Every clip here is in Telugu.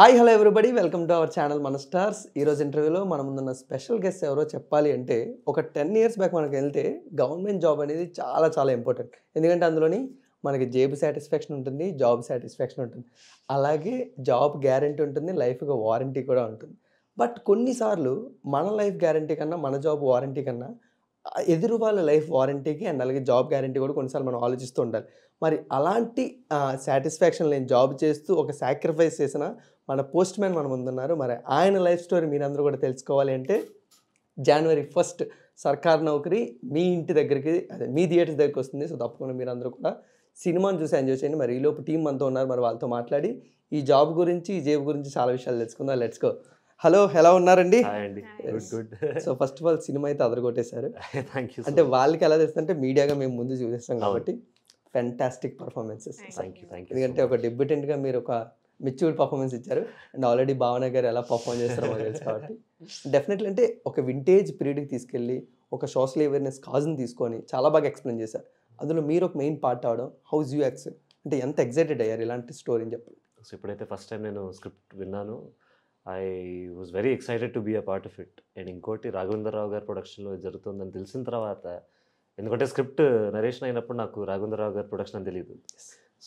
Hi hello everybody welcome to our channel మన స్టార్స్. ఈరోజు ఇంటర్వ్యూలో మన ముందున్న స్పెషల్ గెస్ట్ ఎవరో చెప్పాలి అంటే ఒక 10 ఇయర్స్ బ్యాక్ మనకు వెళ్తే గవర్నమెంట్ జాబ్ అనేది చాలా చాలా ఇంపార్టెంట్. ఎందుకంటే అందులోని మనకి జేబు సాటిస్ఫాక్షన్ ఉంటుంది, జాబ్ సాటిస్ఫాక్షన్ ఉంటుంది, అలాగే జాబ్ గ్యారంటీ ఉంటుంది, లైఫ్గా వారంటీ కూడా ఉంటుంది. బట్ కొన్నిసార్లు మన లైఫ్ గ్యారంటీ కన్నా మన జాబ్ వారంటీ కన్నా ఎదురు వాళ్ళ లైఫ్ వారంటీకి అండ్ అలాగే జాబ్ గ్యారంటీ కూడా కొన్నిసార్లు మనం ఆలోచిస్తూ ఉండాలి. మరి అలాంటి సాటిస్ఫాక్షన్ లేని జాబ్ చేస్తూ ఒక సాక్రిఫైస్ చేసిన మన పోస్ట్ మ్యాన్ మన ముందున్నారు. మరి ఆయన లైఫ్ స్టోరీ మీరందరూ కూడా తెలుసుకోవాలి అంటే జనవరి 1 సర్కార్ నౌకరీ మీ ఇంటి దగ్గరికి, అదే మీ థియేటర్స్ దగ్గరికి వస్తుంది. సో తప్పకుండా మీరందరూ కూడా సినిమాని చూసి ఎంజాయ్ చేయండి. మరి ఈలోపు టీం మనతో ఉన్నారు, మరి వాళ్ళతో మాట్లాడి ఈ జాబ్ గురించి, ఈ జేబు గురించి చాలా విషయాలు తెలుసుకుందాం. Let's go. హలో, ఎలా ఉన్నారండి? Good. So first of all cinema అయితే అదరగొట్టేశారు. Thank you. అంటే వాళ్ళకి ఎలా తెలుస్తుందంటే మీడియాగా మేము ముందు చూసేస్తాం కాబట్టి ఫ్యాంటాస్టిక్ పర్ఫార్మెన్సెస్. Thank you. ఎందుకంటే ఒక డెబ్యూటెంట్గా మీరు ఒక మెచ్యూర్డ్ పర్ఫార్మెన్స్ ఇచ్చారు అండ్ ఆల్రెడీ భావన గారు ఎలా పర్ఫామ్ చేస్తారో మాకు తెలుసు కాబట్టి డెఫినెట్లీ అంటే ఒక వింటేజ్ పీరియడ్కి తీసుకెళ్ళి ఒక సోషల్ అవేర్నెస్ కాజ్ని తీసుకొని చాలా బాగా ఎక్స్ప్లెయిన్ చేశారు. అందులో మీరు ఒక మెయిన్ పార్ట్ అవడం, హౌస్ యూ యాక్స్ అంటే ఎంత ఎక్సైటెడ్ అయ్యారు ఇలాంటి స్టోరీని చెప్పండి. సో ఇప్పుడైతే ఫస్ట్ టైం నేను స్క్రిప్ట్ విన్నాను, I was very excited to be a part of it. And ఇంకోటి రాఘవేంద్రరావు గారి ప్రొడక్షన్లో జరుగుతుందని తెలిసిన తర్వాత, ఎందుకంటే స్క్రిప్ట్ నరేషన్ అయినప్పుడు నాకు రాఘవేంద్రరావు గారి ప్రొడక్షన్ అని తెలియదు.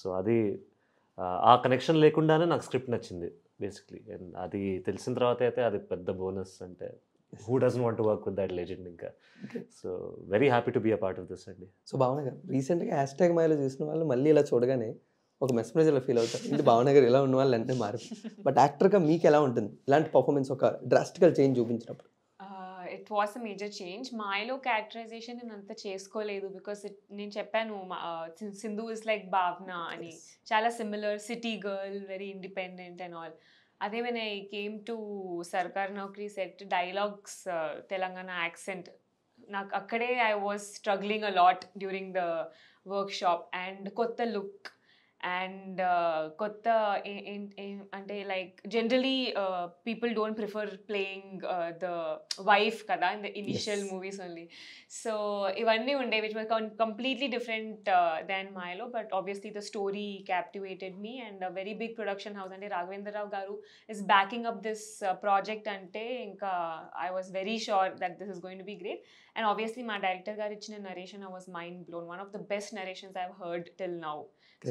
సో అది ఆ కనెక్షన్ లేకుండానే నాకు స్క్రిప్ట్ నచ్చింది బేసిక్లీ. అండ్ అది తెలిసిన తర్వాత అయితే అది పెద్ద బోనస్. అంటే who doesn't want to work with that legend ఇంకా. So very happy to be a part of this అండి. సో భావన గారు రీసెంట్గా హ్యాష్ట్యాగ్ మాయలో చూసిన వాళ్ళు మళ్ళీ ఇలా చూడగానే ఒక మెస్మరైజ్లో ఫీల్ అవుతారు. ఇంటి భావన గారు ఇలా ఉన్న వాళ్ళు అంటే మారి. బట్ యాక్టర్గా మీకు ఎలా ఉంటుంది ఇలాంటి పర్ఫార్మెన్స్, ఒక డ్రాస్టికల్ చేంజ్ చూపించినప్పుడు? It was a major change. మాయలో క్యారెక్టరైజేషన్ నేను అంత చేసుకోలేదు బికాస్ నేను చెప్పాను సింధు ఇస్ లైక్ భావన అని, చాలా similar, city girl, very independent and all. అదే when I came to Sarkaru Noukari set, dialogues Telangana accent, నాకు అక్కడే I was struggling a lot during the workshop. And కొత్త లుక్ అండ్ కొత్త అంటే like generally people don't prefer playing the wife కదా in the initial movies only. So ఇవన్నీ ఉండే which was completely different than మాయలో. But obviously the story captivated me and very big production house అంటే రాఘవేంద్రరావు గారు is backing up this project అంటే ఇంకా I was very sure that this is going to be great. And obviously మా డైరెక్టర్ గారు ఇచ్చిన narration I was mind blown. One of the best narrations I have heard till now.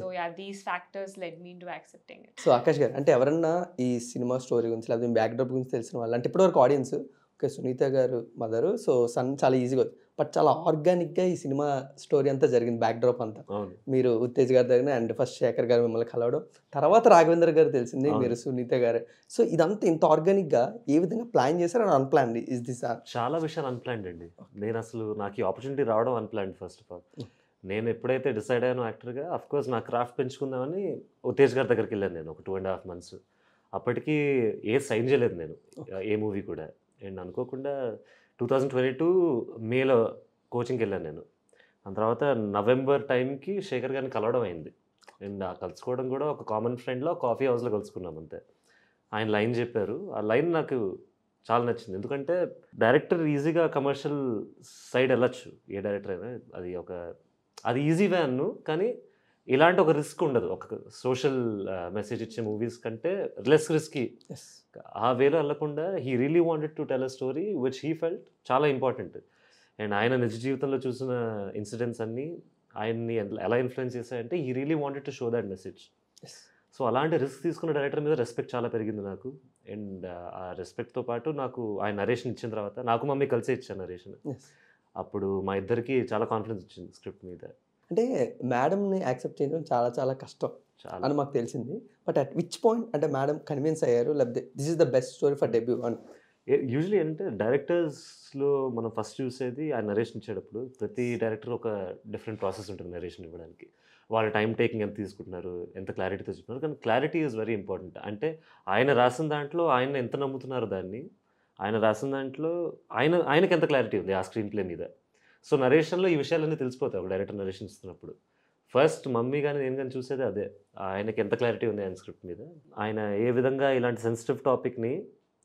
So yeah, these factors led me into accepting it. So Akash గారు అంటే ఎవరన్నా ఈ సినిమా స్టోరీ గురించి లేకపోతే బ్యాక్డ్రాప్ గురించి తెలిసిన వాళ్ళు అంటే ఇప్పటివరకు ఆడియన్స్ ఓకే సునీత గారు మదరు, సో సన్ చాలా ఈజీగా, బట్ చాలా ఆర్గానిక్గా ఈ సినిమా స్టోరీ అంతా జరిగింది. బ్యాక్డ్రాప్ అంతా మీరు ఉత్తేజ్ గారి దగ్గర అండ్ ఫస్ట్ శేఖర్ గారు మిమ్మల్ని కలవడం, తర్వాత రాఘవేంద్ర గారు తెలిసింది, మీరు సునీత గారు. సో ఇదంతా ఇంత ఆర్గానిక్గా ఏ విధంగా ప్లాన్ చేశారు అని అన్ప్లాన్డ్ ఇస్ దిస్? చాలా విషయాలు అన్ప్లాన్డ్ అండి. నేను అసలు నాకు ఈ ఆపర్చునిటీ రావడం అన్ప్లాన్డ్. ఫస్ట్ ఆఫ్ ఆల్ నేను ఎప్పుడైతే డిసైడ్ అయ్యాను యాక్టర్గా, అఫ్కోర్స్ నా క్రాఫ్ట్ పెంచుకుందామని ఉత్తేజ్ గారి దగ్గరికి వెళ్ళాను నేను ఒక 2.5 months. అప్పటికి ఏ సైన్ చేయలేదు నేను ఏ మూవీ కూడా. అండ్ అనుకోకుండా 2022 మేలో కోచింగ్కి వెళ్ళాను నేను. దాని తర్వాత నవంబర్ టైంకి శేఖర్ గారిని కలవడం అయింది. అండ్ ఆ కలుసుకోవడం కూడా ఒక కామన్ ఫ్రెండ్లో కాఫీ హౌస్లో కలుసుకున్నాం అంతే. ఆయన లైన్ చెప్పారు, ఆ లైన్ నాకు చాలా నచ్చింది. ఎందుకంటే డైరెక్టర్ ఈజీగా కమర్షియల్ సైడ్ వెళ్ళచ్చు, ఏ డైరెక్టర్ అయినా. అది ఈజీ వే అన్ను, కానీ ఇలాంటి ఒక రిస్క్ ఉండదు. ఒక సోషల్ మెసేజ్ ఇచ్చే మూవీస్ కంటే లెస్ రిస్కీ. ఆ వేలో వెళ్ళకుండా he really wanted to tell a story which he felt చాలా ఇంపార్టెంట్. అండ్ ఆయన నిజ జీవితంలో చూసిన ఇన్సిడెంట్స్ అన్నీ ఆయన్ని ఎలా ఇన్ఫ్లుయెన్స్ చేశాయంటే he really wanted to show that message. So అలాంటి రిస్క్ తీసుకున్న డైరెక్టర్ మీద రెస్పెక్ట్ చాలా పెరిగింది నాకు. అండ్ ఆ రెస్పెక్ట్తో పాటు నాకు ఆయన నరేషన్ ఇచ్చిన తర్వాత, నాకు మమ్మీ కలిసే ఇచ్చాను నరేషన్. అప్పుడు మా ఇద్దరికి చాలా కాన్ఫిడెన్స్ వచ్చింది స్క్రిప్ట్ మీద. అంటే మేడంని యాక్సెప్ట్ చేయడం చాలా చాలా కష్టం అని మాకు తెలిసింది. బట్ అట్ విచ్ పాయింట్ అంటే మేడం కన్విన్స్ అయ్యారు లేకపోతే this is the best story for debut అని? యూజువలీ అంటే డైరెక్టర్స్లో మనం ఫస్ట్ చూసేది ఆయన నరేషన్ ఇచ్చేటప్పుడు ప్రతి డైరెక్టర్ ఒక డిఫరెంట్ ప్రాసెస్ ఉంటుంది నరేషన్ ఇవ్వడానికి. వాళ్ళ టైం టేకింగ్ ఎంత తీసుకుంటున్నారు, ఎంత క్లారిటీతో చెప్తున్నారు. కానీ క్లారిటీ ఈజ్ వెరీ ఇంపార్టెంట్. అంటే ఆయన రాసిన దాంట్లో ఆయన ఎంత నమ్ముతున్నారు దాన్ని, ఆయన రాసిన దాంట్లో ఆయనకి ఎంత క్లారిటీ ఉంది ఆ స్క్రీన్ ప్లే మీద. సో నరేషన్లో ఈ విషయాలన్నీ తెలిసిపోతాయి ఒక డైరెక్టర్ నరేషన్ ఇస్తున్నప్పుడు. ఫస్ట్ మమ్మీ కానీ నేను కానీ చూసేది అదే, ఆయనకి ఎంత క్లారిటీ ఉంది ఆయన స్క్రిప్ట్ మీద, ఆయన ఏ విధంగా ఇలాంటి సెన్సిటివ్ టాపిక్ని,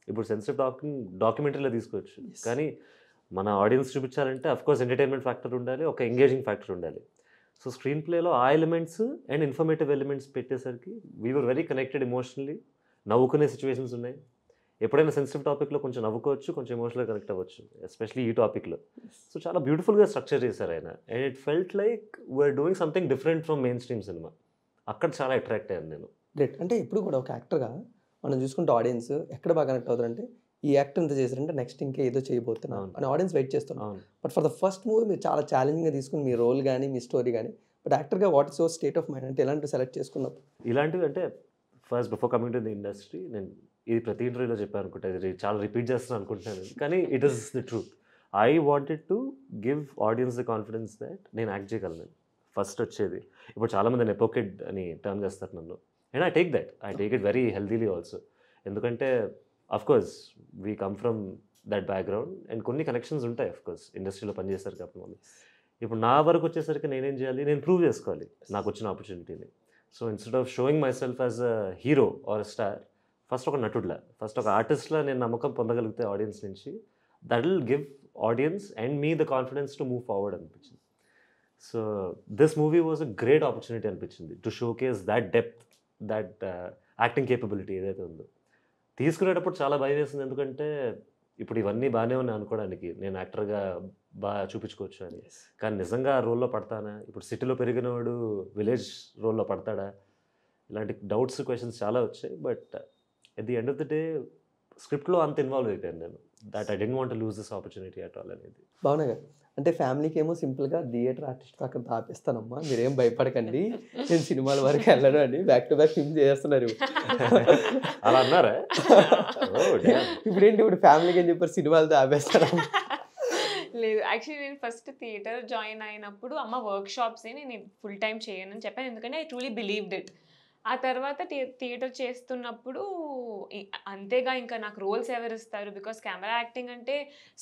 ఇప్పుడు సెన్సిటివ్ టాపిక్ డాక్యుమెంటరీలో తీసుకోవచ్చు, కానీ మన ఆడియన్స్ చూపించాలంటే అఫ్కోర్స్ ఎంటర్టైన్మెంట్ ఫ్యాక్టర్ ఉండాలి, ఒక ఎంగేజింగ్ ఫ్యాక్టర్ ఉండాలి. సో స్క్రీన్ ప్లేలో ఆ ఎలిమెంట్స్ అండ్ ఇన్ఫర్మేటివ్ ఎలిమెంట్స్ పెట్టేసరికి we were very connected emotionally. నవ్వుకునే సిచ్యువేషన్స్ ఉన్నాయి. ఎప్పుడైనా సెన్సిటివ్ టాపిక్లో కొంచెం నవ్వుకోవచ్చు, కొంచెం ఎమోషనల్గా కనెక్ట్ అవ్వచ్చు, ఎస్పెషలీ ఈ టాపిక్లో. సో చాలా బ్యూటిఫుల్గా స్ట్రక్చర్ చేశారు ఆయన. And it felt like we're doing something different from mainstream cinema. అక్కడ చాలా అట్రాక్ట్ అయ్యాను నేను. గ్రేట్. అంటే ఇప్పుడు కూడా ఒక యాక్టర్గా మనం చూసుకుంటే ఆడియన్స్ ఎక్కడ బాగా కనెక్ట్ అవుతారంటే ఈ యాక్టర్ ఇంత చేశారంటే నెక్స్ట్ ఇంకా ఏదో చేయబోతున్నాం అవును. అని ఆడియన్స్ వెయిట్ చేస్తున్నాం. అవును. But for the first movie మీరు చాలా ఛాలెంజింగ్గా తీసుకుని మీ రోల్ కానీ మీ స్టోరీ కానీ, బట్ యాక్టర్గా what is your state of mind అంటే ఎలాంటివి సెలెక్ట్ చేసుకున్నప్పుడు? ఇలాంటివి అంటే first before coming to the industry, నేను ఇది ప్రతి ఇంటర్వ్యూలో చెప్పాను అనుకుంటా, ఇది చాలా రిపీట్ చేస్తున్నాను అనుకుంటున్నాను, కానీ it is the truth. I wanted to give audience the confidence that నేను యాక్ట్ చేయగలను. ఫస్ట్ వచ్చేది ఇప్పుడు చాలామంది నెపోకిడ్ అని టర్న్ చేస్తారు నన్ను, and I take it very healthily also. ఎందుకంటే of course we come from that background and కొన్ని కనెక్షన్స్ ఉంటాయి అఫ్కోర్స్ ఇండస్ట్రీలో పనిచేస్తారు కాబట్టి మళ్ళీ. ఇప్పుడు నా వరకు వచ్చేసరికి నేనేం చేయాలి, నేను ప్రూవ్ చేసుకోవాలి నాకు వచ్చిన ఆపర్చునిటీని. So instead of showing myself as a hero or a star, first ఒక నటుడులా, ఫస్ట్ ఒక ఆర్టిస్ట్లా నేను నమ్మకం పొందగలిగితే ఆడియన్స్ నుంచి, that will give audience and me the confidence to move forward అనిపించింది. So this movie was a great opportunity అనిపించింది to showcase that depth, that acting capability ఏదైతే ఉందో. తీసుకునేటప్పుడు చాలా భయం వేసింది, ఎందుకంటే ఇప్పుడు ఇవన్నీ బాగానే ఉన్నాయి అనుకోవడానికి, నేను యాక్టర్గా బాగా చూపించుకోవచ్చు అని, కానీ నిజంగా ఆ రోల్లో పడతానా, ఇప్పుడు సిటీలో పెరిగినవాడు విలేజ్ రోల్లో పడతాడా, ఇలాంటి డౌట్స్ క్వశ్చన్స్ చాలా వచ్చాయి. But at the end of the day స్క్రిప్ట్లో అంత ఇన్వాల్వ్ అయిపోయాను నేను, that I didn't want to lose this opportunity at all అనేది. బాగున్నాయి. అంటే ఫ్యామిలీకి ఏమో సింపుల్గా థియేటర్ ఆర్టిస్ట్ అక్కడ తాపిస్తానమ్మా, మీరేం భయపడకండి, నేను సినిమాల వరకు వెళ్ళను అని బ్యాక్ టు బ్యాక్ ఫిల్మ్ చేస్తున్నారు. అలా అన్నారా? ఇప్పుడు ఏంటి, ఇప్పుడు ఫ్యామిలీకి ఏం చెప్పారు, సినిమాలు తాపేస్తాను? లేదు, యాక్చువల్లీ నేను ఫస్ట్ థియేటర్ జాయిన్ అయినప్పుడు అమ్మ వర్క్ షాప్సే, నేను ఫుల్ టైం చేయను అని చెప్పాను, ఎందుకంటే ఐ ట్రూలీ బిలీవ్డ్ ఇట్. ఆ తర్వాత థియేటర్ చేస్తున్నప్పుడు అంతేగా, ఇంకా నాకు రోల్స్ ఎవరు ఇస్తారు, బికాస్ కెమెరా యాక్టింగ్ అంటే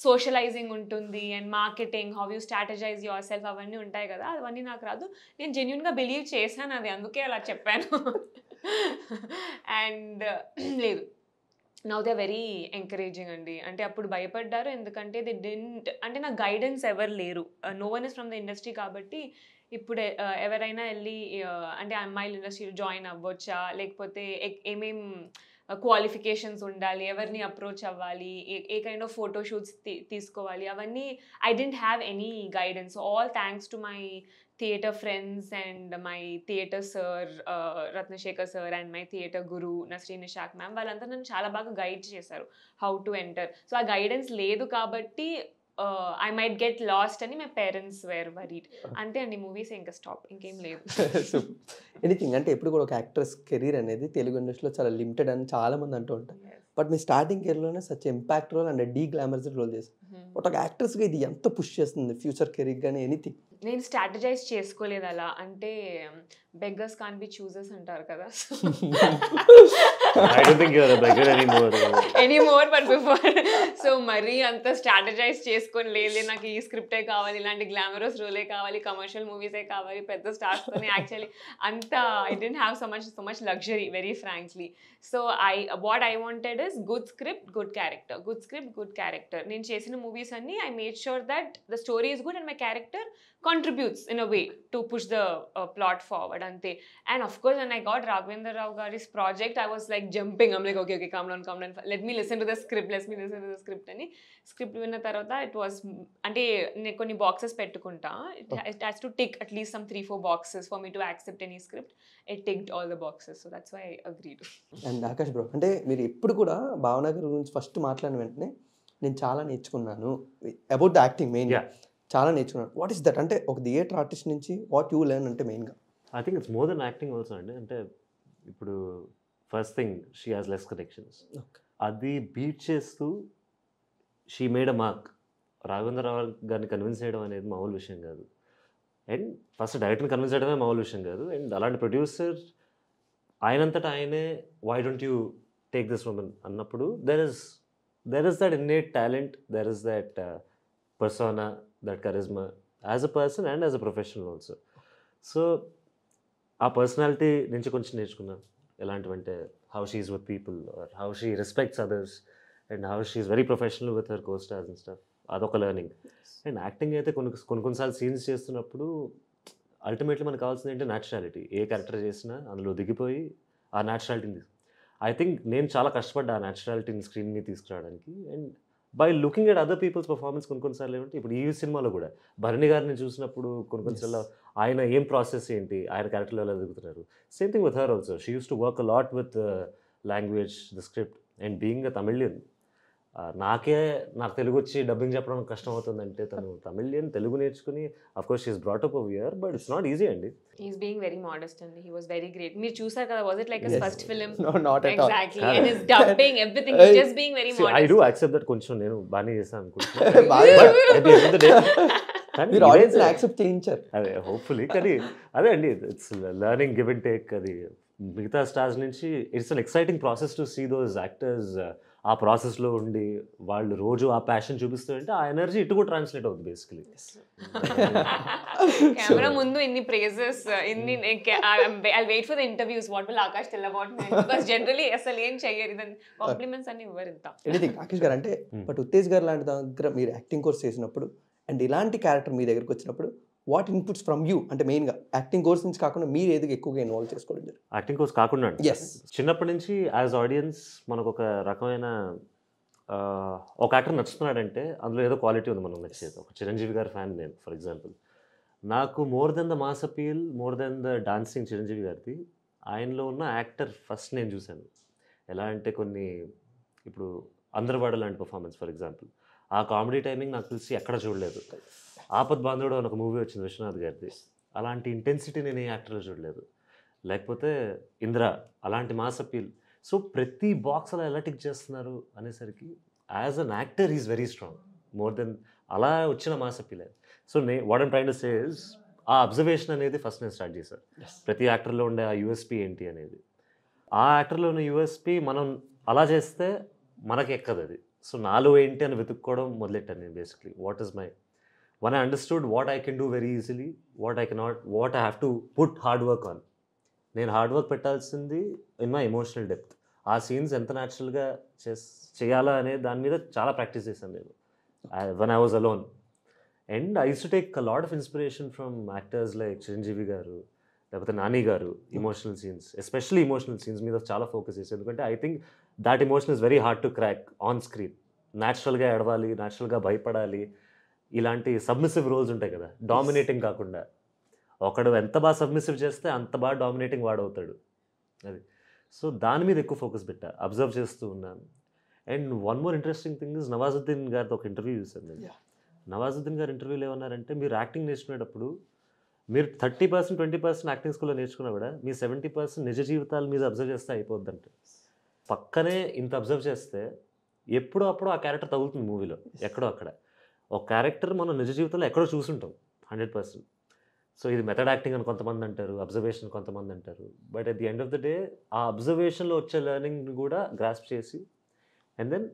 సోషలైజింగ్ ఉంటుంది and marketing, how you strategise your self, అవన్నీ ఉంటాయి కదా, అవన్నీ నాకు రాదు. నేను జెన్యున్గా బిలీవ్ చేశాను అది, అందుకే అలా చెప్పాను. అండ్ లేదు, నౌ దే వెరీ ఎంకరేజింగ్ అండి. అంటే అప్పుడు భయపడ్డారు, ఎందుకంటే దే డిడ్ంట్, అంటే నాకు గైడెన్స్ ఎవరు లేరు, no one is from the industry. కాబట్టి ఇప్పుడు ఎవరైనా వెళ్ళి అంటే అమ్మాయిలు ఇండస్ట్రీలో జాయిన్ అవ్వచ్చా, లేకపోతే ఏమేం క్వాలిఫికేషన్స్ ఉండాలి, ఎవరిని అప్రోచ్ అవ్వాలి, ఏ కైండ్ ఆఫ్ ఫోటో షూట్స్ తీసుకోవాలి, అవన్నీ I didn't have any guidance. All thanks to my theater friends and my theater sir Ratnashekar sir and my theater guru Nasreen Ishaq ma'am, వాళ్ళంతా నన్ను చాలా బాగా గైడ్ చేశారు హౌ టు ఎంటర్. సో ఆ గైడెన్స్ లేదు కాబట్టి ఐ మైట్ గెట్ లాస్ట్ అని మై పేరెంట్స్ వేర్ వరీడ్. అంతే అండి, మూవీస్ ఇంకా స్టాప్, ఇంకేం లేదు. ఎనీథింగ్ అంటే ఎప్పుడు కూడా ఒక యాక్ట్రెస్ కెరీర్ అనేది తెలుగు ఇండస్ట్రీలో చాలా లిమిటెడ్ అని చాలా మంది అంటూ ఉంటారు. బట్ మీ స్టార్టింగ్ కెరీర్లోనే such impact role and deglamorous role చేశారు. బట్ ఒక యాక్ట్రెస్గా ఇది ఎంత పుష్ చేస్తుంది ఫ్యూచర్ కెరీర్ కానీ ఎనీథింగ్? నేను స్ట్రాటజైజ్ చేసుకోలేదు అలా, అంటే బెగ్గర్స్ కాన్ బి చూజర్స్ అంటారు కదా. I don't think you're a beggar anymore. Anymore, but before. So మరీ అంత స్ట్రాటజైజ్ చేసుకొని లేదు, నాకు ఈ స్క్రిప్టే కావాలి, ఇలాంటి గ్లామరస్ రోలే కావాలి, కమర్షియల్ మూవీసే కావాలి, పెద్ద స్టార్స్తోనే. యాక్చువల్లీ అంత I didn't have so much luxury, very frankly. So what I wanted is good script, good character, good script, good character. నేను చేసిన మూవీస్ అన్ని I made sure that the story is good and my character contributes in a way to push the plot forward ante. And of course when I got Raghavendra Rao Gari's project, I was like jumping, I'm like okay calm down, let me listen to the script ani script vinna tarvata it was ante నేను కొన్ని బాక్సెస్ పెట్టుకుంటా, it has to tick at least some 3-4 boxes for me to accept any script. It ticked all the boxes, so that's why I agreed. And Akash bro, అంటే మీరు ఎప్పుడు కూడా భావన గారి గురించి ఫస్ట్ మాట్లాడిన వెంటనే నేను చాలా నేర్చుకున్నాను అబౌట్ ద యాక్టింగ్, మెయిన్ చాలా నేర్చుకున్నాను. What is that? అంటే ఒక థియేటర్ ఆర్టిస్ట్ నుంచి వాట్ యూ లెర్న్ అంటే మెయిన్గా? I think it's more than acting also అండి. అంటే ఇప్పుడు first thing she has less connections, అది బీట్ చేస్తూ she made a mark. Raghavendra Rao గారిని కన్విన్స్ చేయడం అనేది మామూలు విషయం కాదు, అండ్ ఫస్ట్ డైరెక్టర్ని కన్విన్స్ చేయడమే మామూలు విషయం కాదు. అండ్ అలాంటి ప్రొడ్యూసర్ ఆయనంతటా ఆయనే why don't you take this woman అన్నప్పుడు there is that innate talent, there is that persona, that charisma as a person and as a professional also. So ఆ పర్సనాలిటీ నుంచి కొంచెం నేర్చుకున్నాను. ఎలాంటివంటే how she is with people, or how she respects others, and how she is very professional with her costars and stuff. అదొక లెర్నింగ్. అండ్ యాక్టింగ్ అయితే కొన్నిసార్లు సీన్స్ చేస్తున్నప్పుడు అల్టిమేట్లీ మనకు కావాల్సింది ఏంటంటే న్యాచురాలిటీ. ఏ క్యారెక్టర్ చేసినా అందులో దిగిపోయి ఆ న్యాచురాలిటీని ఐ థింక్ నేను చాలా కష్టపడ్డా ఆ న్యాచురాలిటీని స్క్రీన్ మీద తీసుకురావడానికి. And by looking at other people's performance కొన్నిసార్లు ఏమంటే ఇప్పుడు ఈ సినిమాలో కూడా భరణి గారిని చూసినప్పుడు కొన్నిసార్లు ఆయన ఏం ప్రాసెస్ ఏంటి, ఆయన క్యారెక్టర్లో ఎలా దిగుతున్నారు. Same thing with her also. She use to work a lot with language, the script. And being a Tamilian, నాకు తెలుగు వచ్చి డబ్బింగ్ చెప్పడం కష్టం అవుతుందంటే తను తమిళియన్, తెలుగు నేర్చుకుని of course she's brought up here, but it's not easy అండి. He's being very modest and he was very great. మీరు చూసారు కదా, was it like his Yes. first film? No, not at all. Exactly. And his dubbing, everything, he's just being very modest. I do accept that. కొంచెం నేను బాగానే చేశాను అనుకుంటున్నాను. మీరు ఆడియన్స్ యాక్సెప్ట్ చేయించారు. అదే హోప్ఫుల్లీ. కానీ అదే అండి, it's learning, give and take. అది మిగతా స్టార్స్ నుంచి it's an exciting process to see those actors ఆ ప్రాసెస్లో ఉండి వాళ్ళు రోజు ఆ ప్యాషన్ చూపిస్తుంటే ఆ ఎనర్జీ ఇటు కూడా ట్రాన్స్లేట్ అవుతుంది బేసికలీ. కెమెరా ముందు ఇన్ని ప్రైజెస్, ఇన్ని I'll wait for the interviews, what will Akash tell about me, because generally అసలు ఏం చెయ్యరు, ఇదని కాంప్లిమెంట్స్ అన్ని ఇవ్వరు ఇంత. ఎనీథింగ్ రాకేష్ గారు అంటే, బట్ ఉత్తేజ్ గారు లాంటి దగ్గర మీరు యాక్టింగ్ కోర్స్ చేసినప్పుడు అండ్ ఇలాంటి క్యారెక్టర్ మీ దగ్గరకు వచ్చినప్పుడు వాట్ ఇన్పుట్స్ ఫ్రమ్ యూ, అంటే మెయిన్గా యాక్టింగ్ కోర్స్ నుంచి కాకుండా మీరు ఏది ఎక్కువగా ఇన్వాల్వ్ చేసుకోవడం జరిగింది? యాక్టింగ్ కోర్స్ కాకుండా Yes. చిన్నప్పటి నుంచి యాజ్ ఆడియన్స్ మనకు ఒక రకమైన ఒక యాక్టర్ నచ్చుతున్నాడంటే అందులో ఏదో క్వాలిటీ ఉంది మనకు నచ్చేది. ఒక చిరంజీవి గారి ఫ్యాన్ నేను ఫర్ ఎగ్జాంపుల్. నాకు more than the mass appeal, more than the dancing Chiranjeevi గారిది, ఆయనలో ఉన్న యాక్టర్ ఫస్ట్ నేను చూశాను. ఎలా అంటే కొన్ని ఇప్పుడు అందరవాడ లాంటి పర్ఫార్మెన్స్ ఫర్ ఎగ్జాంపుల్, ఆ కామెడీ టైమింగ్ నాకు తెలిసి ఎక్కడ చూడలేదు. ఆపద్ బాంధవుడు అని ఒక మూవీ వచ్చింది విశ్వనాథ్ గారిది, అలాంటి ఇంటెన్సిటీ నేను ఏ యాక్టర్లో చూడలేదు. లేకపోతే ఇంద్ర, అలాంటి మాస్ అపీల్. సో ప్రతి బాక్స్ అలా ఎలా టిక్ చేస్తున్నారు అనేసరికి as an actor is very strong, more than అలా వచ్చిన mass appeal. So what I'm trying to say is ఆ అబ్జర్వేషన్ అనేది ఫస్ట్ నేను స్టార్ట్ చేశాను. ప్రతి యాక్టర్లో ఉండే ఆ యూఎస్పీ ఏంటి అనేది, ఆ యాక్టర్లో ఉన్న యూఎస్పీ మనం అలా చేస్తే మనకి ఎక్కదు అది. సో నాలో ఏంటి అని వెతుక్కోవడం మొదలెట్టాను నేను basically. What is my one I understood what I can do very easily, what I cannot, what I have to put hard work on. నేను హార్డ్ వర్క్ పెట్టాల్సింది ఇన్ మై ఎమోషనల్ డెప్త్. ఆ సీన్స్ ఎంత న్యాచురల్గా చేయాలా అనే దాని మీద చాలా ప్రాక్టీస్ చేశాను నేను one I was alone. And I use to take a lot of inspiration from actors like Chiranjeevi గారు, లేకపోతే నాని గారు. Emotional scenes, especially emotional scenes మీద చాలా ఫోకస్ చేశాను. ఎందుకంటే I think that emotion is very hard to crack on screen. న్యాచురల్గా ఎడవాలి, న్యాచురల్గా భయపడాలి. ఇలాంటి సబ్మిసివ్ రోల్స్ ఉంటాయి కదా, డామినేటింగ్ కాకుండా. ఒకడు ఎంత బాగా సబ్మిసివ్ చేస్తే అంత బాగా డామినేటింగ్ వాడవుతాడు. అది సో దాని మీద ఎక్కువ ఫోకస్ పెట్టా, అబ్జర్వ్ చేస్తూ ఉన్నాను. And one more interesting thing is Nawazuddin గారితో ఒక ఇంటర్వ్యూ చూసాను నేను. నవాజుద్దీన్ గారు ఇంటర్వ్యూలో ఏమన్నారంటే, మీరు యాక్టింగ్ నేర్చుకునేటప్పుడు మీరు 30% 20% యాక్టింగ్ స్కూల్లో నేర్చుకున్నా కూడా మీ 70% నిజ జీవితాల మీద అబ్జర్వ్ చేస్తే అయిపోద్దంటే. పక్కనే ఇంత అబ్జర్వ్ చేస్తే ఎప్పుడో అప్పుడు ఆ క్యారెక్టర్ తగులుతుంది మూవీలో ఎక్కడో అక్కడ. ఒక క్యారెక్టర్ మనం నిజ జీవితంలో ఎక్కడో చూసుంటాం 100%. సో ఇది మెథడ్ యాక్టింగ్ అని కొంతమంది అంటారు, అబ్జర్వేషన్ కొంతమంది అంటారు. But at the end of the day ఆ అబ్జర్వేషన్లో వచ్చే లెర్నింగ్ని కూడా గ్రాస్ప్ చేసి and then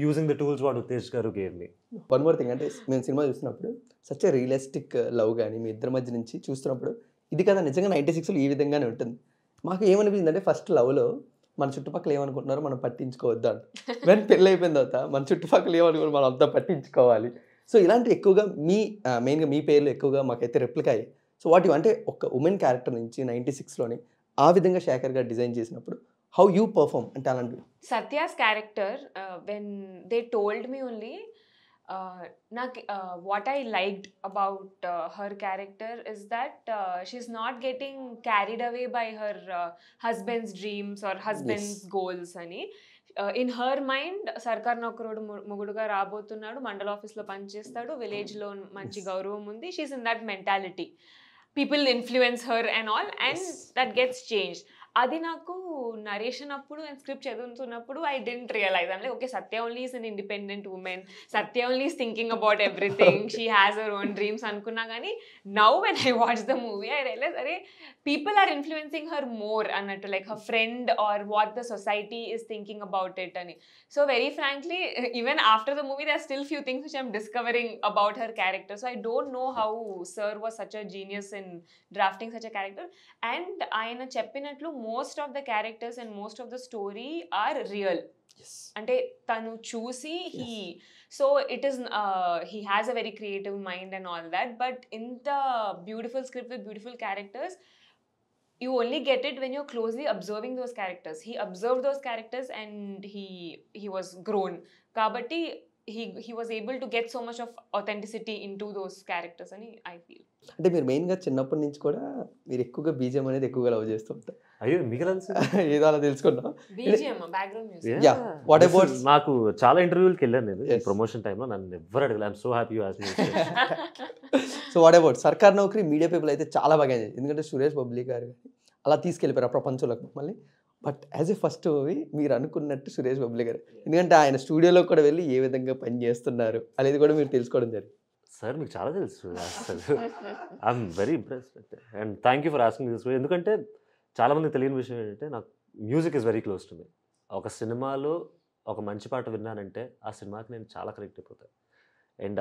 using the tools what Uttej గారు gave me. One more thing, అంటే మేము సినిమా చూసినప్పుడు సచ్ ఏ రియలిస్టిక్ లవ్ కానీ మీ ఇద్దరి మధ్య నుంచి చూస్తున్నప్పుడు ఇది కదా నిజంగా 96లో ఈ విధంగానే ఉంటుంది. మాకు ఏమనిపించింది అంటే, ఫస్ట్ లవ్లో మన చుట్టుపక్కల ఏమనుకుంటున్నారో మనం పట్టించుకోవద్దు అంట. వెన్ పెళ్ళి అయిపోయిన తర్వాత మన చుట్టుపక్కల ఏమనుకుంటారు మనం అంతా పట్టించుకోవాలి. సో ఇలాంటి ఎక్కువగా మెయిన్గా మీ పేర్లు ఎక్కువగా మాకైతే రెప్లిక్ అయ్యాయి. సో వాటి అంటే ఒక ఉమెన్ క్యారెక్టర్ నుంచి 96లోని ఆ విధంగా శేఖర్ గారు డిజైన్ చేసినప్పుడు హౌ యూ పర్ఫార్మ్ అంటే అలాంటివి. Satya's character, when they told me only, what I liked about her character is that she's not getting carried away by her husband's dreams or husband's goals ani. In her mind, సర్కార్ నౌకరుడు మొగుడుగా రాబోతున్నాడు, మండల ఆఫీస్లో పనిచేస్తాడు, విలేజ్లో మంచి గౌరవం ఉంది. She's in that mentality. People influence her and all, and that gets change. అది నాకు నరేషన్ అప్పుడు అండ్ స్క్రిప్ట్ చదువుతున్నప్పుడు ఐ డెంట్ రియలైజ్. అంటే okay, Satya only is an independent woman, Satya only is thinking about everything, she has her own dreams అనుకున్నా. కానీ now when I watch the movie I realise, అరే people are influencing her more అన్నట్టు, like her friend or what the society is thinking about it అని. So very frankly, even after the movie there are still few things which I'm discovering about her character. So I don't know how sir was such a genius in drafting such a character. And ఆయన చెప్పినట్లు most of the characters and most of the story are real. అంటే తను చూసి so it is he has a very creative mind and all that, but in the beautiful script with beautiful characters, you only get it when you're closely observing those characters. He observed those characters and he was grown. Kabatti he was able to get so much of authenticity into those characters and I feel. అంటే మీరు మెయిన్గా చిన్నప్పటి నుంచి కూడా మీరు ఎక్కువగా బీజిఎం అనేది ఎక్కువగా లవ్ చేస్తూ ఉంటారు. అయ్యో మీకు ఏదో అలా తెలుసుకున్నా. BGM background music. Yeah. What about- నాకు చాలా ఇంటర్వ్యూలకి వెళ్ళాను నేను Yes. ప్రమోషన్ టైంలో, నన్ను ఎవరు అడగలేదు. I'm so happy you asked me. So what about సర్కార్ నౌకరీ? మీడియా పీపుల్ అయితే చాలా బాగా ఎంజాయ్, ఎందుకంటే సురేష్ బబ్లీ గారు అలా తీసుకెళ్ళిపోయారు ఆ ప్రపంచంలోకి మళ్ళీ. But as a first movie మీరు అనుకున్నట్టు సురేష్ బబ్లీ గారు, ఎందుకంటే ఆయన స్టూడియోలో కూడా వెళ్ళి ఏ విధంగా పని చేస్తున్నారు అనేది కూడా మీరు తెలుసుకోవడం జరిగింది. సార్ మీకు చాలా తెలుసు అసలు. I'm very impressed and thank you for asking this. ఎందుకంటే చాలామందికి తెలియని విషయం ఏంటంటే నాకు music is very close to me. ఒక సినిమాలో ఒక మంచి పాట విన్నానంటే ఆ సినిమాకి నేను చాలా కనెక్ట్ అయిపోతాను. అండ్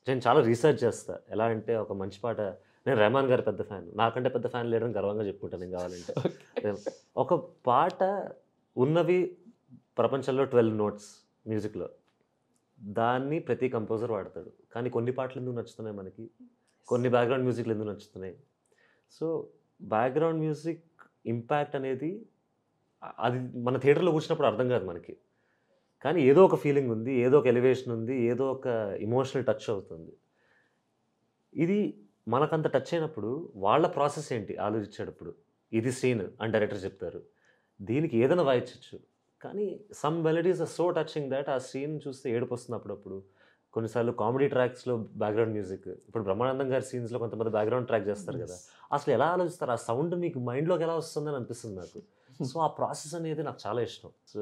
నేను చాలా రీసెర్చ్ చేస్తాను. ఎలా అంటే ఒక మంచి పాట, నేను రెహమాన్ గారి పెద్ద ఫ్యాన్, నాకంటే పెద్ద ఫ్యాన్ లేడని గర్వంగా చెప్పుకుంటాను నేను కావాలంటే. ఒక పాట ఉన్నవి ప్రపంచంలో 12 నోట్స్ మ్యూజిక్లో, దాన్ని ప్రతి కంపోజర్ వాడతాడు. కానీ కొన్ని పాటలు ఎందుకు నచ్చుతున్నాయి మనకి, కొన్ని బ్యాక్గ్రౌండ్ మ్యూజిక్లు ఎందుకు నచ్చుతున్నాయి. సో బ్యాక్గ్రౌండ్ మ్యూజిక్ ఇంపాక్ట్ అనేది అది మన థియేటర్లో కూర్చున్నప్పుడు అర్థం కాదు మనకి, కానీ ఏదో ఒక ఫీలింగ్ ఉంది, ఏదో ఒక ఎలివేషన్ ఉంది, ఏదో ఒక ఇమోషనల్ టచ్ అవుతుంది. ఇది మనకంత టచ్ అయినప్పుడు వాళ్ళ ప్రాసెస్ ఏంటి ఆలోచించేటప్పుడు, ఇది సీన్ అని డైరెక్టర్ చెప్తారు, దీనికి ఏదైనా వాయించవచ్చు. కానీ some melodies are so touching that ఆ సీన్ చూస్తే ఏడుపు వస్తుంది అప్పుడప్పుడు. కొన్నిసార్లు కామెడీ ట్రాక్స్లో బ్యాక్గ్రౌండ్ మ్యూజిక్, ఇప్పుడు బ్రహ్మానందం గారి సీన్స్లో కొంతమంది బ్యాక్గ్రౌండ్ ట్రాక్ చేస్తారు కదా, అసలు ఎలా ఆలోచిస్తారు, ఆ సౌండ్ మీకు మైండ్లోకి ఎలా వస్తుందని అనిపిస్తుంది నాకు. సో ఆ ప్రాసెస్ అనేది నాకు చాలా ఇష్టం. So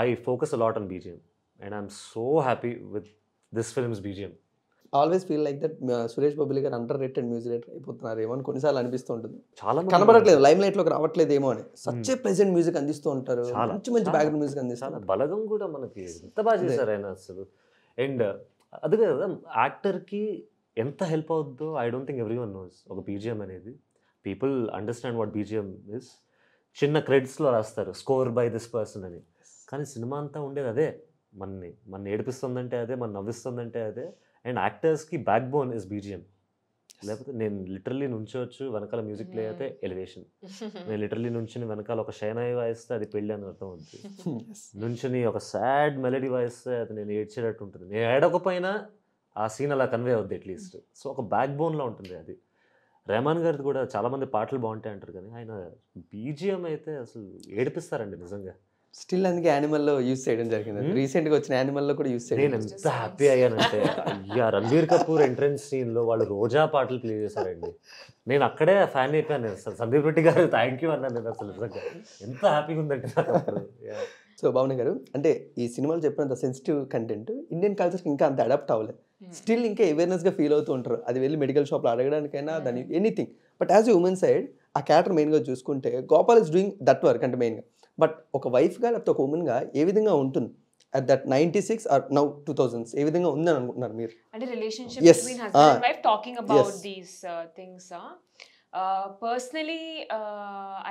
I focus a lot on BGM and I'm so happy with this film's BGM. Always feel like that Suresh Bobbili గారు అండర్ రేటెడ్ మ్యూజిక్ డైరెక్టర్ అయిపోతున్నారు ఏమో అని కొన్నిసార్లు అనిపిస్తూ ఉంటుంది. చాలా కనబడట్లేదు, లైమ్ లైట్లోకి రావట్లేదు ఏమో అని. సచ్చే ప్రెజెంట్ మ్యూజిక్ అందిస్తూ ఉంటారు, మంచి మంచి బ్యాక్గ్రౌండ్ మ్యూజిక్ అందిస్తారు. చాలా బలగం కూడా మనకి ఎంత బాగా చేశారు ఆయన అసలు. అండ్ అది కదా యాక్టర్కి ఎంత హెల్ప్ అవుద్దో I don't think everyone knows. ఒక బీజిఎం అనేది people understand what BGM is. చిన్న క్రెడిట్స్లో రాస్తారు స్కోర్ బై దిస్ పర్సన్ అని, కానీ సినిమా అంతా ఉండేది అదే. మన ఏడిపిస్తుందంటే అదే, మన నవ్విస్తుందంటే అదే. అండ్ యాక్టర్స్కి బ్యాక్ బోన్ ఇస్ బీజిఎం. లేకపోతే నేను లిటరల్లీ నుంచోవచ్చు, వెనకాల మ్యూజిక్ ప్లే అయితే ఎలివేషన్. నేను లిటరల్లీ నుంచుని వెనకాల ఒక షైనాయి వాయిస్తే అది పెళ్ళి అని అర్థం అవుతుంది. నుంచుని ఒక సాడ్ మెలడీ వాయిస్తే అది నేను ఏడ్చేటట్టు ఉంటుంది. నేను ఏడకపోయినా ఆ సీన్ అలా కన్వే అవుద్ది అట్లీస్ట్. సో ఒక బ్యాక్ బోన్లో ఉంటుంది అది. రెహమాన్ గారిది కూడా చాలామంది పాటలు బాగుంటాయి అంటారు, కానీ ఆయన బీజిఎం అయితే అసలు ఏడిపిస్తారండి నిజంగా. స్టిల్ అందుకే యానిమల్లో యూస్ చేయడం జరిగింది. రీసెంట్గా వచ్చిన యానిమల్లో కూడా యూస్ నేను చేయడం. ఎంత హ్యాపీ అయ్యానంటే, అయ్యా రణబీర్ కపూర్ ఎంట్రన్స్ సీన్లో వాళ్ళు రోజా పాటలు ప్లే చేశారండి. నేను అక్కడే ఫ్యాన్ అయిపోయాను అసలు. సందీప్ రెడ్డి గారు థ్యాంక్ యూ అన్నాను నేను అసలు. నిజంగా ఎంత హ్యాపీగా ఉందంటే నాకు అప్పుడు. సో భావన గారు, అంటే ఈ సినిమాలో చెప్పినంత సెన్సిటివ్ కంటెంట్ ఇండియన్ కల్చర్కి ఇంకా అంత అడాప్ట్ అవ్వలేదు. స్టిల్ ఇంకా అవేర్నెస్గా ఫీల్ అవుతూ ఉంటారు. అది వెళ్ళి మెడికల్ షాప్లో అడగడానికైనా దాని anything. But as a women side ఆ క్యారెక్టర్ మెయిన్గా చూసుకుంటే Gopal is doing that work అంటే మెయిన్గా. బట్ ఒక వైఫ్గా లేకపోతే ఒక ఉమెన్గా ఏ విధంగా ఉంటుంది at that 96 or now 2000s ఏ విధంగా ఉందని అనుకుంటున్నారు మీరు? అంటే relationship Yes. between husband and wife, talking about Yes. these things. Personally,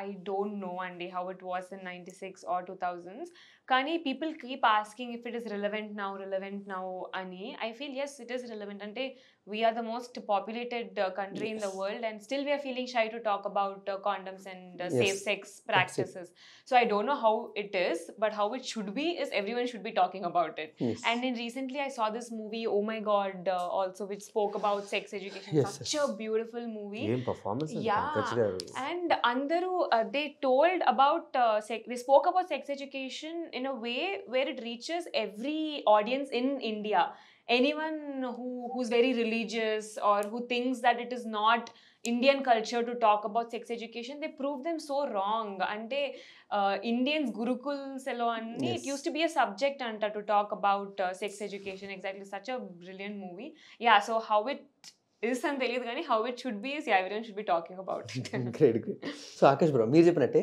I don't know Andy how it was in 96 or 2000s. Kani people keep asking if it is relevant now ani. I feel yes, it is relevant. Ante we are the most populated country in the world, and still we are feeling shy to talk about condoms and safe sex practices. So I don't know how it is, but how it should be is everyone should be talking about it. Yes. And then recently I saw this movie, Oh My God, also which spoke about sex education. Yes, Such yes. a beautiful movie. ఏం పర్ఫార్మెన్స్ Yeah. పంకజ్ గారు. And Andaru, they told about they spoke about sex education in a way where it reaches every audience in India. Anyone who's very religious or who thinks that it is not Indian culture to talk about sex education, they prove them so wrong. Ante Indians Gurukuls elo anni, it Yes. used to be a subject anta to talk about sex education. Exactly, such a brilliant movie. Yeah, so how it is అని తెలియదు కానీ how it should be is yeah, everyone should be talking about it. Great great. So Akash bro, మీరు చెప్పినట్టే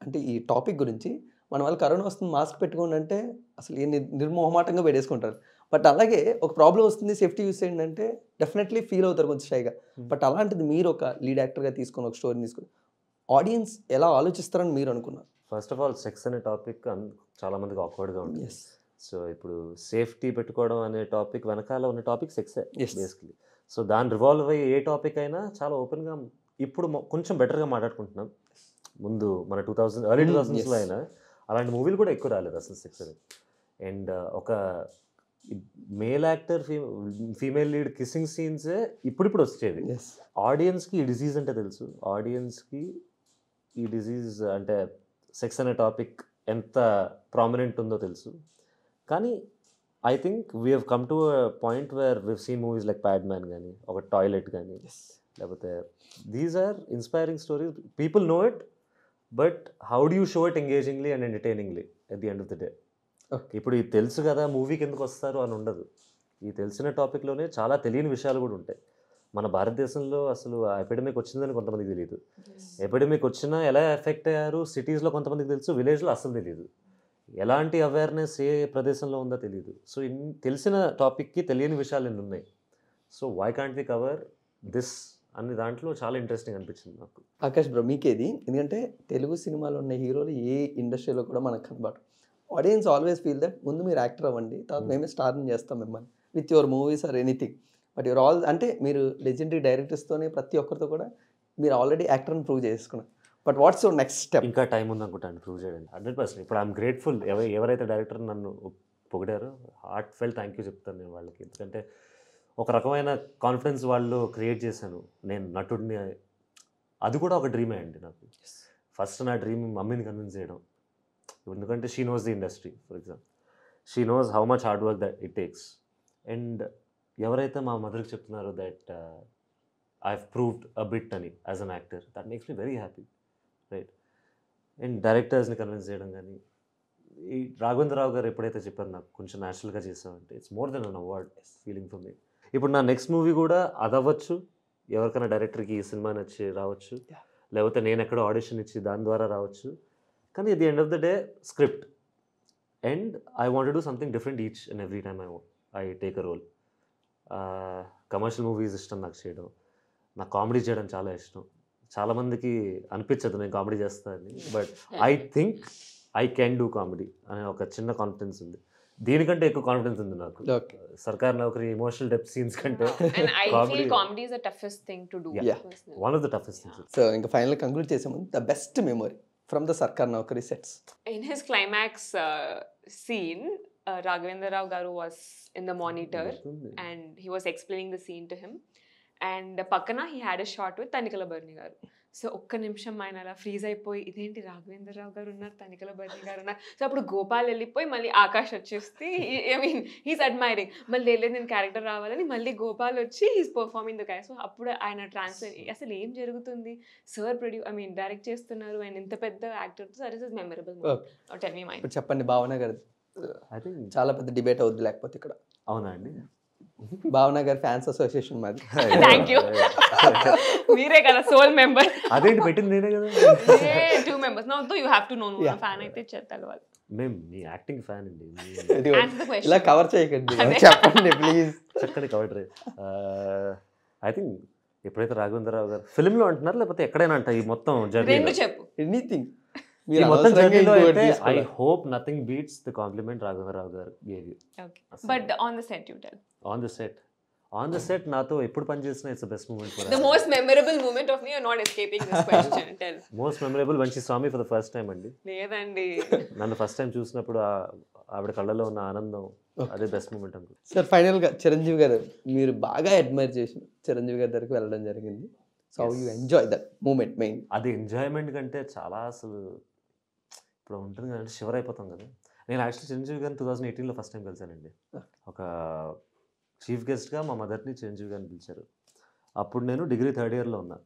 అంటే ఈ టాపిక్ గురించి మన వాళ్ళు కరోనా వస్తుంది మాస్క్ పెట్టుకోండి అంటే అసలు ఏ నిర్మోహమాటంగా పెట్టేసుకుంటారు. బట్ అలాగే ఒక ప్రాబ్లం వస్తుంది సేఫ్టీ యూస్ చేయండి అంటే డెఫినెట్లీ ఫీల్ అవుతారు కొంచెం షైగా. బట్ అలాంటిది మీరు ఒక లీడ్ యాక్టర్గా తీసుకొని ఒక స్టోరీ తీసుకొని ఆడియన్స్ ఎలా ఆలోచిస్తారని మీరు అనుకున్నారు? ఫస్ట్ ఆఫ్ ఆల్ సెక్స్ అనే టాపిక్ చాలా మందికి ఆక్వర్డ్గా ఉంటుంది. ఎస్ సో ఇప్పుడు సేఫ్టీ పెట్టుకోవడం అనే టాపిక్ వెనకాల ఉన్న టాపిక్ సెక్సే Yes. బేసిక్లీ. సో దాని రివాల్వ్ అయ్యే ఏ టాపిక్ అయినా చాలా ఓపెన్గా ఇప్పుడు కొంచెం బెటర్గా మాట్లాడుకుంటున్నాం. ముందు మన 2000 ఎర్లీ 2000స్లో yes. అయినా అలాంటి మూవీలు కూడా ఎక్కువ రాలేదు అసలు 6 అని. అండ్ ఒక male actor female lead kissing సీన్సే ఇప్పుడిప్పుడు వచ్చేది. Yes. ఆడియన్స్కి ఈ డిజీజ్ అంటే తెలుసు, ఆడియన్స్కి ఈ డిజీజ్ అంటే సెక్స్ అనే టాపిక్ ఎంత ప్రామినెంట్ ఉందో తెలుసు. కానీ I think we have come to a point where we seen movies like Padman కానీ, ఒక టాయిలెట్ కానీ, Yes. లేకపోతే these are inspiring stories, people know it, but how do you show it engagingly and entertainingly at the end of the day. Okay. ఇప్పుడు ఇది తెలుసు కదా మూవీకి ఎందుకు వస్తారు అని ఉండదు. ఈ తెలిసిన టాపిక్లోనే చాలా తెలియని విషయాలు కూడా ఉంటాయి. మన భారతదేశంలో అసలు ఆ ఎపిడమిక్ వచ్చిందని కొంతమందికి తెలియదు. ఎపిడమిక్ వచ్చినా ఎలా ఎఫెక్ట్ అయ్యారు సిటీస్లో కొంతమందికి తెలుసు, విలేజ్లో అసలు తెలియదు. ఎలాంటి అవేర్నెస్ ఏ ప్రదేశంలో ఉందో తెలియదు. సో తెలిసిన టాపిక్కి తెలియని విషయాలు ఎన్ని ఉన్నాయి. So why can't we cover this అనే దాంట్లో చాలా ఇంట్రెస్టింగ్ అనిపించింది నాకు. ఆకాష్ బ్రో మీకేది, ఎందుకంటే తెలుగు సినిమాలో ఉన్న హీరోలు ఏ ఇండస్ట్రీలో కూడా మనకు కనబడరు. ఆడియన్స్ ఆల్వేస్ ఫీల్ దట్ ముందు మీరు యాక్టర్ అవ్వండి, తర్వాత మేమే స్టార్ని చేస్తాం మిమ్మల్ని with your movies or anything. But your all అంటే మీరు లెజెండరీ డైరెక్టర్స్తోనే ప్రతి ఒక్కరితో కూడా మీరు ఆల్రెడీ యాక్టర్ని ప్రూవ్ చేసుకున్నారు. But what's your next step? ఇంకా టైం ఉంది అనుకుంటాను ప్రూవ్ చేయడానికి 100%. ఇప్పుడు ఐఎమ్ గ్రేట్ఫుల్. ఎవరైతే డైరెక్టర్ నన్ను పొగిడారో హార్ట్ ఫెల్ థ్యాంక్ యూ చెప్తాను నేను వాళ్ళకి. ఎందుకంటే ఒక రకమైన కాన్ఫిడెన్స్ వాళ్ళు క్రియేట్ చేశాను. నేను నటుడిని, అది కూడా ఒక డ్రీమే అండి నాకు. ఫస్ట్ నా డ్రీమ్ మమ్మీని కన్విన్స్ చేయడం. ఎందుకంటే she knows the industry, for example she knows how much hard work that it takes. And ఎవరైతే మా మదర్కి చెప్తున్నారో that I have proved a bit అని as an actor, that makes me very happy, right? And డైరెక్టర్స్ని కన్విన్స్ చేయడం కానీ, ఈ రాఘవేంద్రరావు గారు ఎప్పుడైతే చెప్పారు నాకు కొంచెం న్యాచురల్గా చేసామంటే it's more than an award feeling for me. ఇప్పుడు నా నెక్స్ట్ మూవీ కూడా అది అవ్వచ్చు, ఎవరికైనా డైరెక్టర్కి ఈ సినిమా నచ్చి రావచ్చు, లేకపోతే నేను ఎక్కడో ఆడిషన్ ఇచ్చి దాని ద్వారా రావచ్చు. కానీ at the end of the day script, and I want to do something different each and every time I take a role. Commercial movies ఇష్టం నాకు చేయడం, నాకు కామెడీ చేయడం చాలా ఇష్టం. చాలామందికి అనిపించదు నేను కామెడీ చేస్తానని, but I think I can do comedy అనే ఒక చిన్న కాన్ఫిడెన్స్ ఉంది. దీనికంటే ఎక్కువ కాన్ఫిడెన్స్ ఉంది నాకు సర్కార్ నౌకరీ ఎమోషనల్ డెప్త్ సీన్స్ కంటే. And I feel comedy is the toughest thing to do. Yeah. Personally. One of the toughest things. So ఇంకా ఫైనల్ కంక్లూడ్ చేసే ముందు the best memory from the సర్కార్ నౌకరీ sets. In his climax scene, Raghavendra Rao Garu was in the monitor and he was explaining the scene to him. And Pakana, he had a shot with Tanikala Barni Garu. So ఒక్క నిమిషం ఆయన అలా ఫ్రీజ్ అయిపోయి ఇదేంటి రాఘవేంద్రరావు గారు ఉన్నారు, తనికల బర్ని గారు ఉన్నారు. సో అప్పుడు గోపాల్ వెళ్ళిపోయి మళ్ళీ ఆకాష్ వచ్చేస్తే ఐ మీన్ హీస్ అడ్మైరింగ్, మళ్ళీ వెళ్ళేది నేను క్యారెక్టర్ రావాలని మళ్ళీ గోపాల్ వచ్చి he's performing the character. So అప్పుడు ఆయన ట్రాన్స్ఫర్ అసలు ఏం జరుగుతుంది, సార్ డైరెక్ట్ చేస్తున్నారు అండ్ ఇంత పెద్ద యాక్టర్తో. So is memorable. Tell me mind. ఇప్పుడు చెప్పండి, భావన గారు ఐ థింక్ చాలా పెద్ద డిబేట్ అవుద్ది లేకపోతే ఇక్కడ. అవునా అండి? భావన గారి ఫ్యాన్స్ అసోసియేషన్ మాది. Thank you. మీరే కదా సోల్ మెంబర్. అదేంటి పెట్టింది నేనే కదా. 2 members. No, though you have to know. Yeah. Fan అయితే చెత్తాలి వాళ్ళు. మేము మీ యాక్టింగ్ ఫ్యాన్ అండి. Answer the question. ఇలా కవర్ చేయకండి, చెప్పండి ప్లీజ్. చక్కని కవర్. ఐ థింక్ ఎప్పుడైతే రాఘవేంద్రరావు గారు ఫిల్మ్లో అంటున్నారు లేకపోతే ఎక్కడైనా అంట ఈ మొత్తం జర్నీ, రెండు చెప్పు. ఎనీథింగ్ ఈ మొత్తం జర్నీలో అయితే I hope nothing beats the compliment Raghavendra Rao గారు gave you. Okay. But on the set you tell. On the set నాతో ఎప్పుడు పనిచేసిన it's best moment. The most memorable moment of me, you're not escaping this question. Tell. Most memorable when she saw me for the first time అండి. లేదండి. నన్ను ఫస్ట్ టైం చూసినప్పుడు ఆవిడ కళ్ళలో ఉన్న ఆనందం, అదే బెస్ట్ మూమెంట్ అనుకో. సార్ ఫైనల్గా చిరంజీవి గారు మీరు బాగా అడ్మైర్ చేసిన చిరంజీవి గారి దగ్గరికి వెళ్ళడం జరిగింది. So how you enjoy that moment man? అది ఎంజాయ్మెంట్ కంటే చాలా అసలు ఇప్పుడు ఉంటుంది కదంటే షివర్ అయిపోతాం కదా. నేను యాక్చువల్లీ చిరంజీవి గారిని 2018లో ఫస్ట్ టైం కలిసానండి. ఒక చీఫ్ గెస్ట్గా మా మదర్ని చిరంజీవి గారిని పిలిచారు. అప్పుడు నేను డిగ్రీ 3rd yearలో ఉన్నా.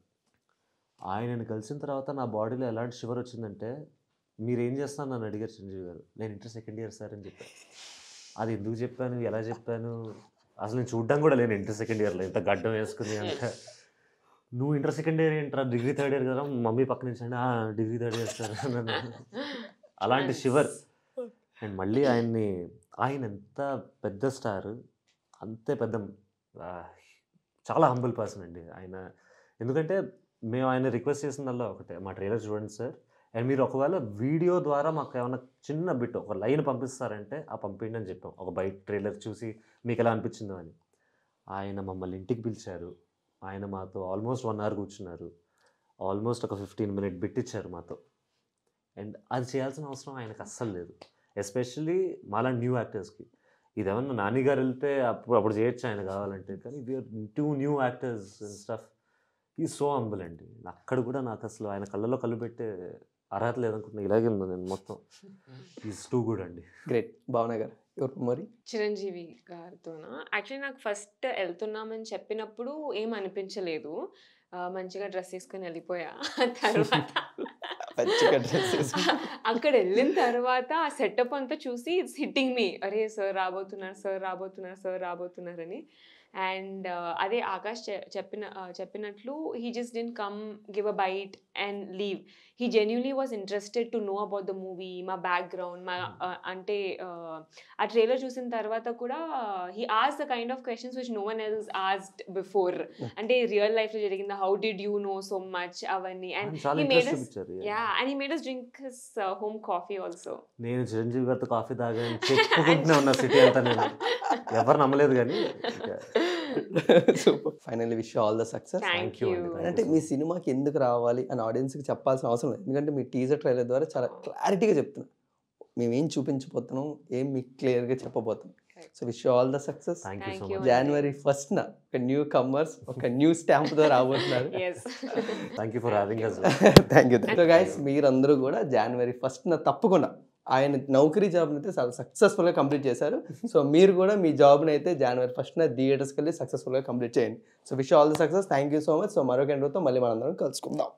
ఆయనని కలిసిన తర్వాత నా బాడీలో ఎలాంటి షివర్ వచ్చిందంటే, మీరు ఏం చేస్తాను నన్ను అడిగారు చిరంజీవి గారు. నేను ఇంటర్ 2nd year సార్ అని చెప్పాను. అది ఎందుకు చెప్పాను, ఎలా చెప్పాను, అసలు నేను చూడ్డం కూడా లేను ఇంటర్ 2nd yearలో ఇంత గడ్డం వేసుకుని. అంటే నువ్వు ఇంటర్ 2nd year ఏంట్రా, డిగ్రీ 3rd year కదా, మమ్మీ పక్క నుంచి అంటే డిగ్రీ 3rd year సార్ నన్ను అలాంటి షివర్. అండ్ మళ్ళీ ఆయన ఎంత పెద్ద స్టార్, అంతే పెద్ద చాలా హంబుల్ పర్సన్ అండి ఆయన. ఎందుకంటే మేము ఆయన రిక్వెస్ట్ చేసిందల్లా ఒకటే, మా ట్రైలర్ చూడండి సార్, అండ్ మీరు ఒకవేళ వీడియో ద్వారా మాకు ఏమైనా చిన్న బిట్ ఒక లైన్ పంపిస్తారంటే పంపించండి అని చెప్పాం. ఒక బయట ట్రైలర్ చూసి మీకు ఎలా అనిపించిందో అని. ఆయన మమ్మల్ని ఇంటికి పిలిచారు. ఆయన మాతో ఆల్మోస్ట్ 1 hour కూర్చున్నారు. ఆల్మోస్ట్ ఒక 15-minute బిట్ ఇచ్చారు మాతో. అండ్ అది చేయాల్సిన అవసరం ఆయనకు అస్సలు లేదు, ఎస్పెషల్లీ మాలా న్యూ యాక్టర్స్కి. ఇదేమన్నా నాని గారు వెళ్తే అప్పుడు చేయొచ్చు ఆయన కావాలంటే, కానీ we're 2 new actors and stuff. ఈ సో హంబుల్ అండి. అక్కడ కూడా నాకు అసలు ఆయన కళ్ళలో కళ్ళు పెట్టే అర్హత లేదనుకుంటున్నా, ఇలాగే ఉంది నేను మొత్తం. ఈజ్ టూ గుడ్ అండి. గ్రేట్. భావన గారు ఎవరు మరి? చిరంజీవి గారితోనా? యాక్చువల్లీ నాకు ఫస్ట్ వెళ్తున్నామని చెప్పినప్పుడు ఏం అనిపించలేదు. మంచిగా డ్రెస్ వేసుకొని వెళ్ళిపోయా. తర్వాత అక్కడ వెళ్ళిన తర్వాత ఆ సెటప్ అంతా చూసి ఇట్స్ హిట్టింగ్ మీ, అరే సార్ రాబోతున్నారు, సార్ రాబోతున్నారు, సార్ రాబోతున్నారని. అండ్ అదే ఆకాష్ చెప్పినట్లు he just didn't come give a bite and leave. He genuinely was interested to know about the movie, మా బ్యాక్గ్రౌండ్, మా అంటే ఆ ట్రైలర్ చూసిన తర్వాత కూడా he asked the kind of questions which no one else asked before. అంటే రియల్ లైఫ్లో జరిగింది, how did you know so much అవన్నీ. అండ్ చాలా he made ఇంట్రెస్ట్ us, చూపించారు. yeah, and he made us drink his home coffee also. నేను చిరంజీవి గారితో కాఫీ తాగాను చెప్పుకుంటూనే ఉన్న సిటీ అంతా. నేను ఎవరు నమ్మలేదు కానీ. Super. Finally wish all the success. Thank you you. అండి, thank you. అంటే మీ సినిమాకి ఎందుకు రావాలి అని ఆడియన్స్కి చెప్పాల్సిన అవసరం లేదు, ఎందుకంటే మీ టీజర్ ట్రైలర్ ద్వారా చాలా క్లారిటీగా చెప్తున్నాం. మేమేం చూపించబోతున్నాం, ఏం మీకు క్లియర్గా చెప్పబోతున్నాం. So wish all the success. Thank you so Thank you. Much. జనవరి 1న ఒక న్యూ కమర్స్ ఒక న్యూ స్టాంప్తో రాబోతున్నారు. Yes. Thank you for having us. Thank you. So guys, మీరందరూ కూడా జనవరి 1న తప్పకుండా, ఆయన నౌకరీ జాబ్ని అయితే చాలా సక్సెస్ఫుల్గా కంప్లీట్ చేశారు. సో మీరు కూడా మీ జాబ్ని అయితే జనవరి 1న థియేటర్స్కి వెళ్ళి సక్సెస్ఫుల్గా కంప్లీట్ చేయండి. So wish all the success. Thank you so much. So మరొక ఇంటర్వ్యూతో మళ్ళీ మనందరం కలుసుకుందాం.